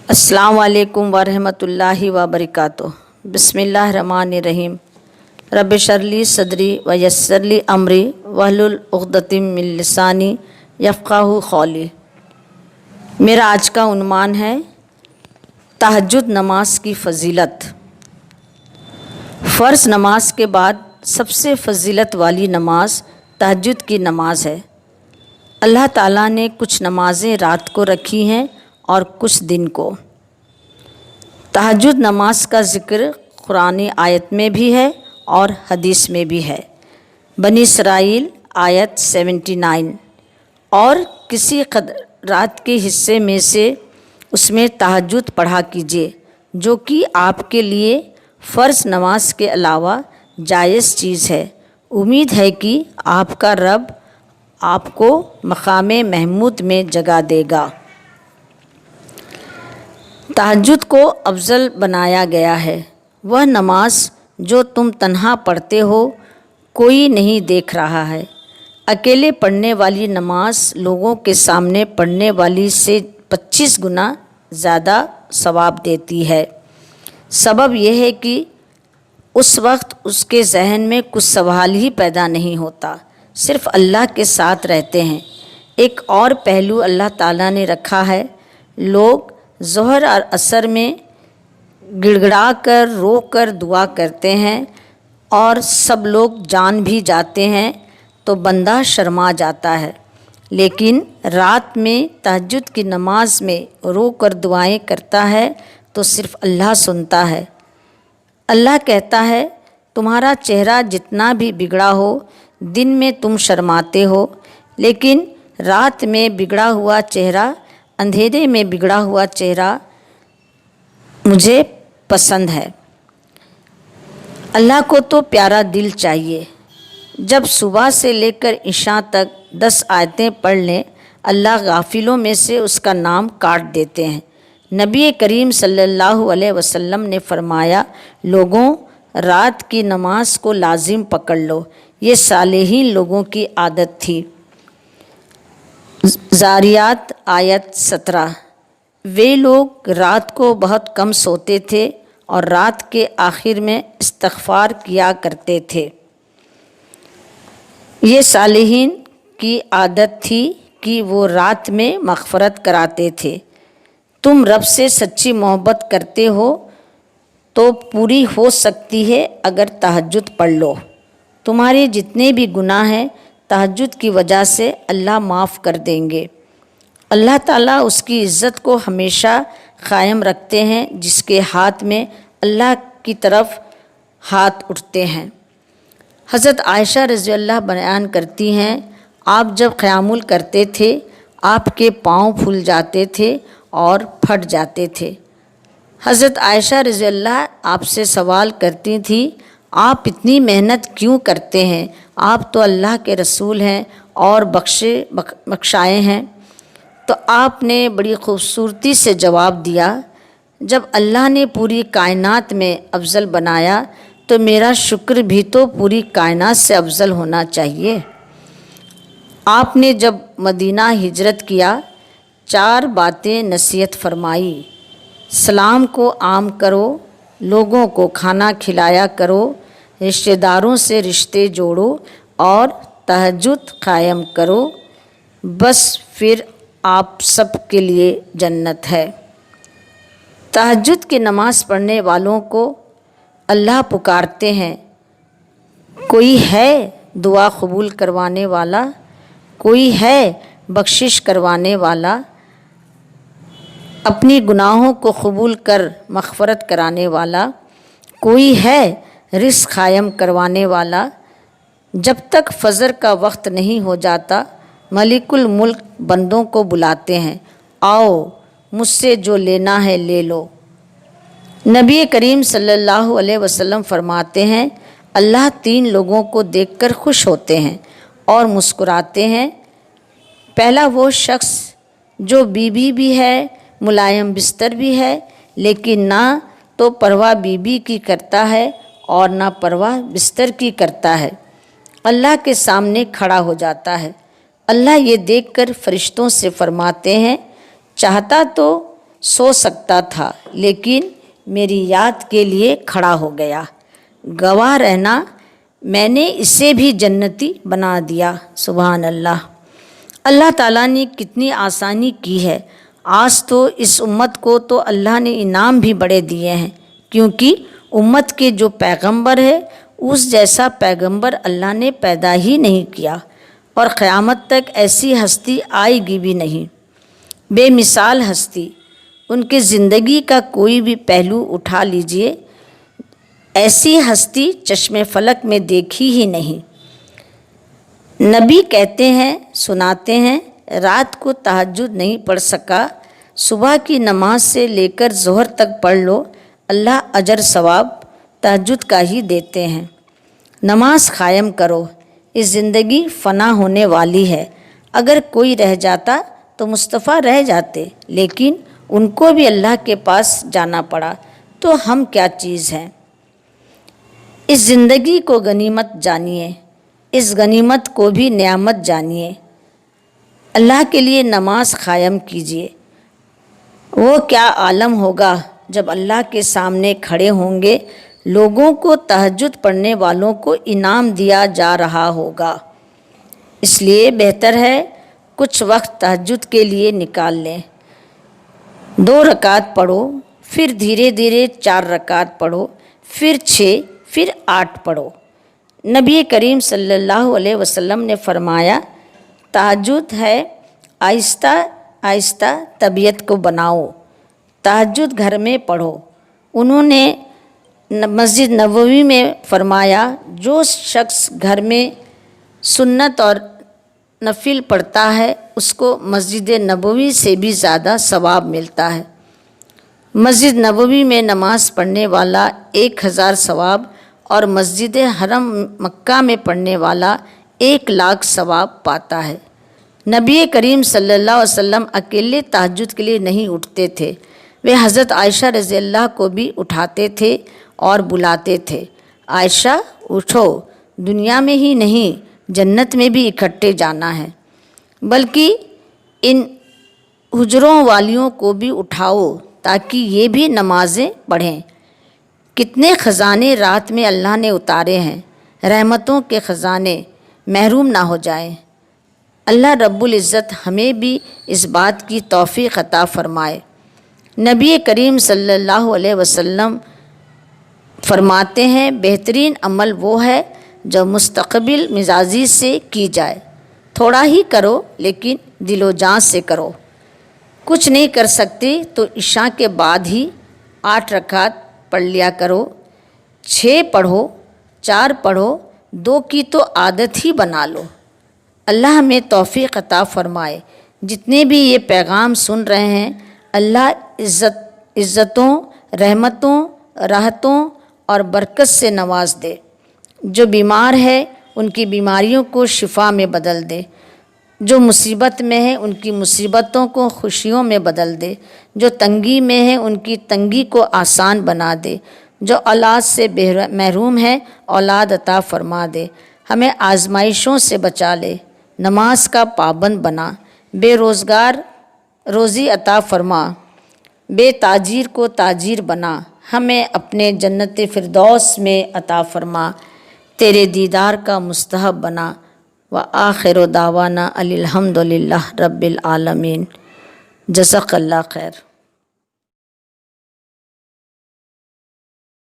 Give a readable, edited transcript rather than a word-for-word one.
अस्सलाम वालेकुम वरहमतुल्लाहि वबरकातुहू। बिस्मिल्लाहिर्रहमानिर्रहीम। रब्बि शरली सदरी व यस्सरली अमरी वहलुल उक़दतिम मिन लिसानी यफ़क़हू क़ौली। मेरा आज का उन्वान है तहज्जुद नमाज की फ़जीलत। फ़र्ज़ नमाज के बाद सबसे फ़जीलत वाली नमाज तहज्जुद की नमाज है। अल्लाह ताला ने कुछ नमाज़ें रात को रखी हैं और कुछ दिन को। तहज्जुद नमाज का ज़िक्र कुरानी आयत में भी है और हदीस में भी है। बनी इसराइल आयत 79। और किसी रात के हिस्से में से उसमें तहज्जुद पढ़ा कीजिए, जो कि आपके लिए फ़र्ज़ नमाज के अलावा जायज़ चीज़ है। उम्मीद है कि आपका रब आपको मक़ाम महमूद में जगह देगा। तहज्जुद को अफजल बनाया गया है वह नमाज जो तुम तन्हा पढ़ते हो, कोई नहीं देख रहा है। अकेले पढ़ने वाली नमाज लोगों के सामने पढ़ने वाली से 25 गुना ज़्यादा सवाब देती है। सबब यह है कि उस वक्त उसके जहन में कुछ सवाल ही पैदा नहीं होता, सिर्फ़ अल्लाह के साथ रहते हैं। एक और पहलू अल्लाह ताला ने रखा है। लोग ज़ोहर और असर में गिड़गिड़ा कर रो कर दुआ करते हैं और सब लोग जान भी जाते हैं तो बंदा शर्मा जाता है, लेकिन रात में तहज्जुद की नमाज में रो कर दुआएं करता है तो सिर्फ़ अल्लाह सुनता है। अल्लाह कहता है, तुम्हारा चेहरा जितना भी बिगड़ा हो, दिन में तुम शर्माते हो, लेकिन रात में बिगड़ा हुआ चेहरा, अंधेरे में बिगड़ा हुआ चेहरा मुझे पसंद है। अल्लाह को तो प्यारा दिल चाहिए। जब सुबह से लेकर इशा तक 10 आयतें पढ़ लें, अल्लाह गाफिलों में से उसका नाम काट देते हैं। नबी करीम सल्लल्लाहु अलैहि वसल्लम ने फरमाया, लोगों, रात की नमाज को लाजिम पकड़ लो, ये सालेहीन लोगों की आदत थी। ज़ारियात आयत 17। वे लोग रात को बहुत कम सोते थे और रात के आखिर में इस्तिग़फ़ार किया करते थे। ये सालेहीन की आदत थी कि वो रात में मग़फ़रत कराते थे। तुम रब से सच्ची मोहब्बत करते हो तो पूरी हो सकती है अगर तहज्जुद पढ़ लो। तुम्हारे जितने भी गुनाह हैं तहज्जुद की वजह से अल्लाह माफ़ कर देंगे। अल्लाह ताला उसकी इज़्ज़त को हमेशा क़ायम रखते हैं जिसके हाथ में अल्लाह की तरफ हाथ उठते हैं। हज़रत आयशा रज़ियल्लाहु बयान करती हैं, आप जब क़यामुल करते थे आपके पाँव फूल जाते थे और फट जाते थे। हज़रत आयशा रज़ियल्लाहु आपसे सवाल करती थी, आप इतनी मेहनत क्यों करते हैं? आप तो अल्लाह के रसूल हैं और बख्शाए हैं। तो आपने बड़ी ख़ूबसूरती से जवाब दिया, जब अल्लाह ने पूरी कायनात में अफजल बनाया तो मेरा शुक्र भी तो पूरी कायनात से अफजल होना चाहिए। आपने जब मदीना हिजरत किया 4 बातें नसीहत फरमाई। सलाम को आम करो, लोगों को खाना खिलाया करो, रिश्तेदारों से रिश्ते जोड़ो और तहज्जुद कायम करो, बस फिर आप सब के लिए जन्नत है। तहज्जुद की नमाज़ पढ़ने वालों को अल्लाह पुकारते हैं, कोई है दुआ कबूल करवाने वाला, कोई है बख्शिश करवाने वाला, अपनी गुनाहों को कबूल कर मग़फ़रत कराने वाला, कोई है रिज़्क़ क़ायम करवाने वाला। जब तक फ़जर का वक्त नहीं हो जाता मलिकुल मुल्क बंदों को बुलाते हैं, आओ मुझसे जो लेना है ले लो। नबी करीम सल्लल्लाहु अलैहि वसल्लम फरमाते हैं, अल्लाह 3 लोगों को देखकर खुश होते हैं और मुस्कुराते हैं। पहला वो शख्स जो बीबी भी है, मुलायम बिस्तर भी है, लेकिन ना तो परवाह बीबी की करता है और ना परवाह बिस्तर की करता है, अल्लाह के सामने खड़ा हो जाता है। अल्लाह ये देखकर फरिश्तों से फरमाते हैं, चाहता तो سو سکتا تھا لیکن میری یاد کے لیے کھڑا ہو گیا۔ گواہ رہنا میں نے اسے بھی جنتی بنا دیا۔ سبحان اللہ۔ اللہ تعالیٰ نے کتنی آسانی کی ہے۔ آج تو اس امت کو تو اللہ نے انعام بھی بڑے دیے ہیں، کیونکہ امت کے جو پیغمبر ہے اس جیسا پیغمبر اللہ نے پیدا ہی نہیں کیا، اور قیامت تک ایسی ہستی آئے گی بھی نہیں۔ بے مثال ہستی، ان کے زندگی کا کوئی بھی پہلو اٹھا لیجئے، ایسی ہستی چشم فلک میں دیکھی ہی نہیں۔ نبی کہتے ہیں، سناتے ہیں، رات کو تہجد نہیں پڑھ سکا، صبح کی نماز سے لے کر ظہر تک پڑھ لو، اللہ اجر ثواب تہجد کا ہی دیتے ہیں۔ نماز قائم کرو، اس زندگی فنا ہونے والی ہے۔ اگر کوئی رہ جاتا تو مصطفیٰ رہ جاتے، لیکن ان کو بھی اللہ کے پاس جانا پڑا، تو ہم کیا چیز ہیں۔ اس زندگی کو غنیمت جانیے، اس غنیمت کو بھی نعمت جانیے۔ اللہ کے لیے نماز قائم کیجیے۔ وہ کیا عالم ہوگا جب اللہ کے سامنے کھڑے ہوں گے، لوگوں کو تہجد پڑھنے والوں کو انعام دیا جا رہا ہوگا۔ اس لیے بہتر ہے کچھ وقت تہجد کے لیے نکال لیں۔ 2 رکعت پڑھو، پھر دھیرے دھیرے 4 رکعت پڑھو، پھر 6، پھر 8 پڑھو۔ نبی کریم صلی اللہ علیہ وسلم نے فرمایا، تہجد ہے آہستہ آہستہ طبیعت کو بناؤ، تہجد گھر میں پڑھو۔ انہوں نے مسجد نبوی میں فرمایا، جو شخص گھر میں سنت اور نفل پڑھتا ہے اس کو مسجد نبوی سے بھی زیادہ ثواب ملتا ہے۔ مسجد نبوی میں نماز پڑھنے والا 1000 ثواب اور مسجد حرم مکہ میں پڑھنے والا 1,00,000 ثواب پاتا ہے۔ نبی کریم صلی اللہ علیہ وسلم اکیلے تہجد کے لیے نہیں اٹھتے تھے، وہ حضرت عائشہ رضی اللہ کو بھی اٹھاتے تھے اور بلاتے تھے، عائشہ اٹھو، دنیا میں ہی نہیں جنت میں بھی اکٹھے جانا ہے، بلکہ ان حجروں والیوں کو بھی اٹھاؤ تاکہ یہ بھی نمازیں پڑھیں۔ کتنے خزانے رات میں اللہ نے اتارے ہیں، رحمتوں کے خزانے، محروم نہ ہو جائیں۔ اللہ رب العزت ہمیں بھی اس بات کی توفیق عطا فرمائے۔ نبی کریم صلی اللہ علیہ وسلم فرماتے ہیں، بہترین عمل وہ ہے جو مستقبل مزاجی سے کی جائے۔ تھوڑا ہی کرو لیکن دل و جان سے کرو۔ کچھ نہیں کر سکتے تو عشاء کے بعد ہی 8 رکعت پڑھ لیا کرو، 6 پڑھو، 4 پڑھو، 2 کی تو عادت ہی بنا لو۔ اللہ ہمیں توفیق عطا فرمائے۔ جتنے بھی یہ پیغام سن رہے ہیں، اللہ عزتوں، رحمتوں، راحتوں اور برکت سے نواز دے۔ جو بیمار ہے ان کی بیماریوں کو شفا میں بدل دے، جو مصیبت میں ہے ان کی مصیبتوں کو خوشیوں میں بدل دے، جو تنگی میں ہے ان کی تنگی کو آسان بنا دے، جو اولاد سے محروم ہے اولاد عطا فرما دے، ہمیں آزمائشوں سے بچا لے، نماز کا پابند بنا، بے روزگار روزی عطا فرما، بے تاجر کو تاجر بنا، ہمیں اپنے جنت فردوس میں عطا فرما، تیرے دیدار کا مستحب بنا۔ وآخر دعوانا الحمد للہ رب العالمین۔ جزاک اللہ خیر۔